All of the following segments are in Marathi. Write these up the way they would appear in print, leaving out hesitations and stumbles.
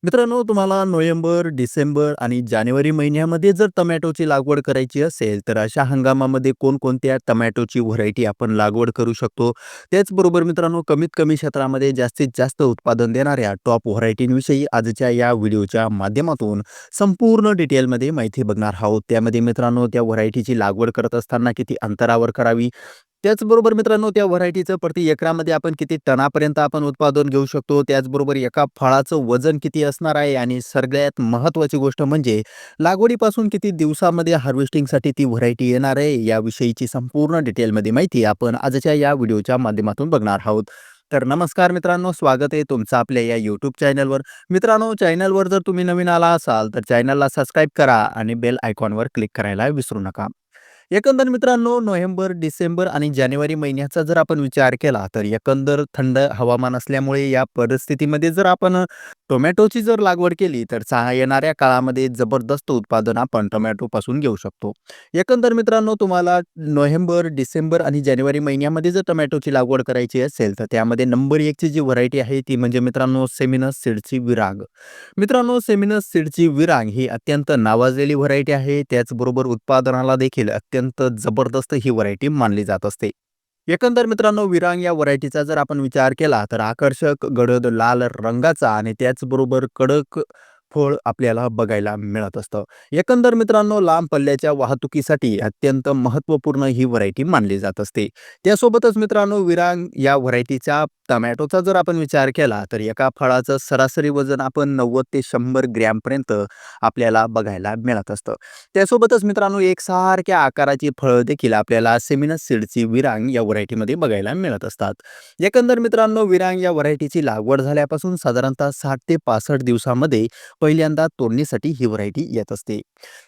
मित्रांनो, तुम्हाला नोव्हेंबर, डिसेंबर आणि जानेवारी महिन्यामध्ये जर टोमॅटोची लागवड करायची असेल, तर अशा हंगामामध्ये कोणकोणत्या टोमॅटोची व्हरायटी आपण लागवड करू शकतो. त्याचबरोबर मित्रांनो, कमीत कमी क्षेत्रामध्ये जास्तीत जास्त उत्पादन देणाऱ्या टॉप व्हरायटींविषयी आजच्या या व्हिडिओच्या माध्यमातून संपूर्ण डिटेलमध्ये माहिती बघणार आहोत. त्यामध्ये मित्रांनो, त्या व्हरायटीची लागवड करत असताना किती अंतरावर करावी, त्याचबरोबर मित्रांनो, त्या व्हरायटीचं प्रति एकरामध्ये आपण किती टनापर्यंत आपण उत्पादन घेऊ शकतो. त्याचबरोबर एका फळाचं वजन किती असणार आहे आणि सगळ्यात महत्त्वाची गोष्ट म्हणजे लागवडीपासून किती दिवसामध्ये हार्वेस्टिंगसाठी ती व्हरायटी येणार आहे, याविषयीची संपूर्ण डिटेलमध्ये माहिती आपण आजच्या या व्हिडिओच्या माध्यमातून बघणार आहोत. तर नमस्कार मित्रांनो, स्वागत आहे तुमचं आपल्या या यूट्यूब चॅनलवर. मित्रांनो, चॅनलवर जर तुम्ही नवीन आला असाल तर चॅनलला सबस्क्राईब करा आणि बेल आयकॉनवर क्लिक करायला विसरू नका. एकंदर मित्रांनो, नोव्हेंबर, डिसेंबर आणि जानेवारी महिन्याचा जर आपण विचार केला, तर एकंदर थंड हवामान असल्यामुळे या परिस्थितीमध्ये जर आपण टोमॅटोची जर लागवड केली, तर येणाऱ्या काळामध्ये जबरदस्त उत्पादन आपण टोमॅटोपासून घेऊ शकतो. एकंदर मित्रांनो, तुम्हाला नोव्हेंबर, डिसेंबर आणि जानेवारी महिन्यामध्ये जर टोमॅटोची लागवड करायची असेल, तर त्यामध्ये नंबर 1 ची जी व्हरायटी आहे, ती म्हणजे मित्रांनो सेमिनस सीडची विराग. मित्रांनो, सेमिनस सीडची विरांग ही अत्यंत नावाजलेली व्हरायटी आहे. त्याचबरोबर उत्पादनाला देखील अत्यंत जबरदस्त ही व्हरायटी मानली जात असते. एकंदर मित्रांनो, विरांग या व्हरायटीचा जर आपण विचार केला तर आकर्षक गडद लाल रंगाचा आणि त्याचबरोबर कडक फळ आपल्याला बघायला मिळत असतं. एकंदर मित्रांनो, लांब पल्ल्याच्या वाहतुकीसाठी अत्यंत महत्त्वपूर्ण ही व्हरायटी मानली जात असते. त्यासोबतच मित्रांनो, विरांग या व्हरायटीच्या टोमॅटोचा जर आपण विचार केला तर एका फळाचं सरासरी वजन आपण 90 ते 100 ग्रॅमपर्यंत आपल्याला बघायला मिळत असतं. त्यासोबतच मित्रांनो, एकसारख्या आकाराची फळं देखील आपल्याला सेमिनस सीडची विरांग या व्हरायटीमध्ये बघायला मिळत असतात. एकंदर मित्रांनो, विरांग या व्हरायटीची लागवड झाल्यापासून साधारणतः 60 ते 65 दिवसामध्ये पहिल्यांदा तोडणीसाठी ही व्हरायटी येत असते.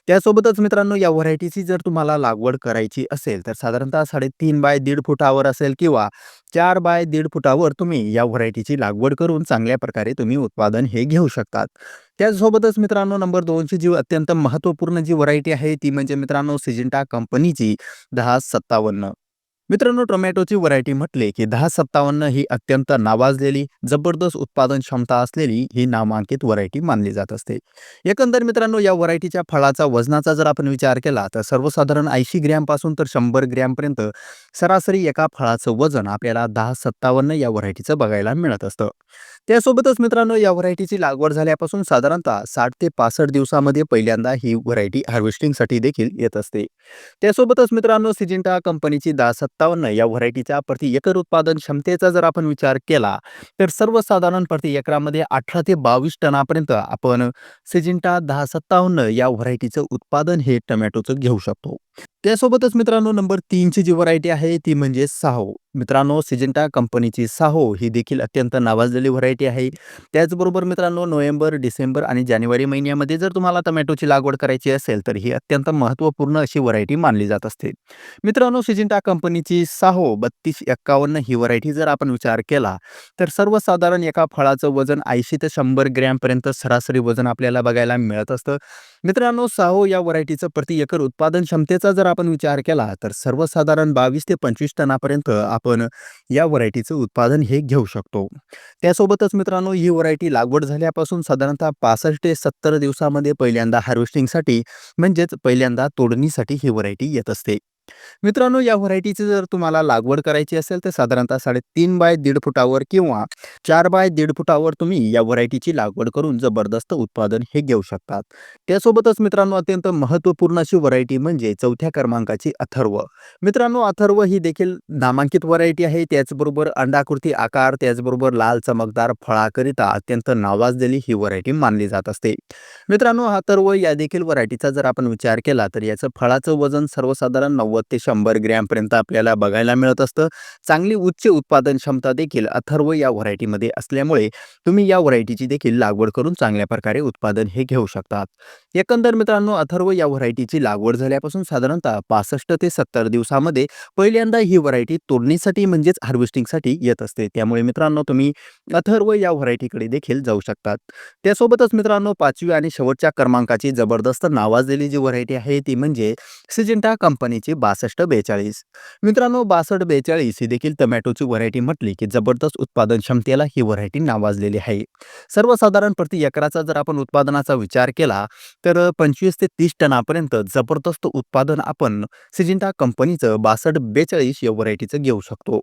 त्यासोबतच मित्रांनो, या व्हरायटीची जर तुम्हाला लागवड करायची असेल तर साधारणतः 3.5 बाय 1.5 फुटावर असेल किंवा 4 बाय 1.5 फुटावर तुम्ही या व्हरायटीची लागवड करून चांगल्या प्रकारे तुम्ही उत्पादन हे घेऊ शकतात. त्याचसोबतच मित्रांनो, नंबर 2 ची जी अत्यंत महत्त्वपूर्ण जी व्हरायटी आहे ती म्हणजे मित्रांनो सिजिंटा कंपनीची 1057. मित्रांनो, टोमॅटोची व्हरायटी म्हटले की 1057 ही अत्यंत नावाजलेली, जबरदस्त उत्पादन क्षमता असलेली ही नामांकित व्हरायटी मानली जात असते. एकंदर मित्रांनो, या व्हरायटीच्या फळाचा वजनाचा जर आपण विचार केला तर सर्वसाधारण 80 ग्रॅमपासून तर 100 ग्रॅमपर्यंत सरासरी एका फळाचं वजन आपल्याला 1057 या व्हरायटीचं बघायला मिळत असतं. त्यासोबतच मित्रांनो, या व्हरायटीची लागवड झाल्यापासून साधारणतः 60 ते 65 दिवसामध्ये पहिल्यांदा ही व्हरायटी हार्वेस्टिंगसाठी देखील येत असते. त्यासोबतच मित्रांनो, सिजिंटा कंपनीची 1057 या व्हरायटीच्या प्रति एकर उत्पादन क्षमतेचा जर आपण विचार केला, तर सर्वसाधारण प्रति एकरामध्ये 18 ते 22 टनापर्यंत आपण सिजिंटा 1057 या व्हरायटीचं उत्पादन हे टोमॅटोचं घेऊ शकतो. त्यासोबतच मित्रांनो, नंबर 3 ची जी व्हरायटी आहे ती म्हणजे साहो. मित्रांनो, सिजिंटा कंपनीची साहो ही देखील अत्यंत नावाजलेली व्हरायटी आहे. त्याचबरोबर मित्रांनो, नोव्हेंबर, डिसेंबर आणि जानेवारी महिन्यामध्ये जर तुम्हाला टोमॅटोची लागवड करायची असेल, तर ही अत्यंत महत्त्वपूर्ण अशी व्हरायटी मानली जात असते. मित्रांनो, सिजिंटा कंपनीची साहो 3251 ही व्हरायटी जर आपण विचार केला, तर सर्वसाधारण एका फळाचं वजन 80 ते 100 ग्रॅमपर्यंत सरासरी वजन आपल्याला बघायला मिळत असतं. मित्रांनो, साहो या व्हरायटीचं प्रति एकर उत्पादन क्षमतेचा जर आपण विचार केला, तर सर्वसाधारण 22 ते 25 टनापर्यंत आपण या व्हरायटीचं उत्पादन हे घेऊ शकतो. त्यासोबतच मित्रांनो, ही व्हरायटी लागवड झाल्यापासून साधारणतः 65 ते 70 दिवसामध्ये पहिल्यांदा हार्वेस्टिंगसाठी म्हणजेच पहिल्यांदा तोडणीसाठी ही व्हरायटी येत असते. मित्रांनो, या व्हरायटीची जर तुम्हाला लागवड करायची असेल तर साधारणतः 3.5 बाय 1.5 फुटावर किंवा 4 बाय 1.5 फुटावर तुम्ही या व्हरायटीची लागवड करून जबरदस्त उत्पादन हे घेऊ शकतात. त्यासोबतच मित्रांनो, अत्यंत महत्त्वपूर्ण अशी व्हरायटी म्हणजे 4थ्या क्रमांकाची अथर्व. मित्रांनो, अथर्व ही देखील नामांकित व्हरायटी आहे. त्याचबरोबर अंडाकृती आकार, त्याचबरोबर लाल चमकदार फळाकरिता अत्यंत नावाजलेली ही व्हरायटी मानली जात असते. मित्रांनो, अथर्व या देखील व्हरायटीचा जर आपण विचार केला तर याचं फळाचं वजन सर्वसाधारण 90 ते 100 ग्रॅमपर्यंत आपल्याला बघायला मिळत असतं. चांगली उच्च उत्पादन क्षमता देखील अथर्व या व्हरायटीमध्ये असल्यामुळे तुम्ही या व्हरायटीची देखील लागवड करून चांगल्या प्रकारे उत्पादन हे घेऊ शकतात. एकंदर मित्रांनो, अथर्व या व्हरायटीची लागवड झाल्यापासून साधारणतः 65 ते 70 दिवसामध्ये पहिल्यांदा ही व्हरायटी तोडणीसाठी म्हणजेच हार्वेस्टिंगसाठी येत असते. त्यामुळे मित्रांनो, तुम्ही अथर्व या व्हरायटीकडे देखील जाऊ शकतात. त्यासोबतच मित्रांनो, 5वी आणि शेवटच्या क्रमांकाची जबरदस्त नावाजलेली जी व्हरायटी आहे ती म्हणजे सिजिंटा कंपनीची 6242. मित्रांनो 6242 ही देखील टोमॅटोची व्हरायटी म्हटली की जबरदस्त उत्पादन क्षमतेला ही व्हरायटी नावाजलेली आहे. सर्वसाधारण प्रति एकराचा जर आपण उत्पादनाचा विचार केला तर 25 ते 30 टनापर्यंत जबरदस्त उत्पादन आपण सिजिंटा कंपनीचं 6242 या व्हरायटीचं घेऊ शकतो.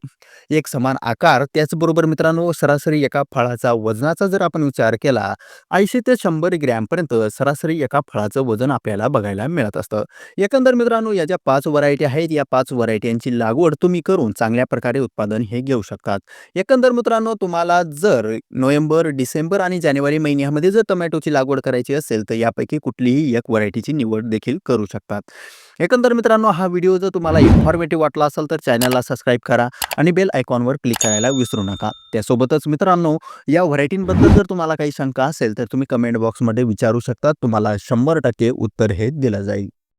एक समान आकार त्याचबरोबर मित्रांनो सरासरी एका फळाचा वजनाचा जर आपण विचार केला 80 ते 100 ग्रॅमपर्यंत सरासरी एका फळाचं वजन आपल्याला बघायला मिळत असतं. एकंदर मित्रांनो या ज्या 5 व्हरायटी आहेत या 5 व्हरायटींची लागवड तुम्ही करून चांगल्या प्रकारे उत्पादन हे घेऊ शकतात. एकंदर मित्रांनो तुम्हाला जर नोव्हेंबर, डिसेंबर आणि जानेवारी महिन्यामध्ये जर टोमॅटोची लागवड करायची असेल तर यापैकी कुठलीही एक व्हरायटीची निवड देखील करू शकतात. एकंदर मित्रांनो हा व्हिडिओ जर तुम्हाला इन्फॉर्मेटिव्ह वाटला असेल तर चॅनलला सबस्क्राईब करा आणि बेल आयकॉनवर क्लिक करायला विसरू नका. त्यासोबतच मित्रांनो या व्हरायटींबद्दल जर तुम्हाला काही शंका असेल तर तुम्ही कमेंट बॉक्समध्ये विचारू शकता. तुम्हाला 100% उत्तर हे दिलं जाईल.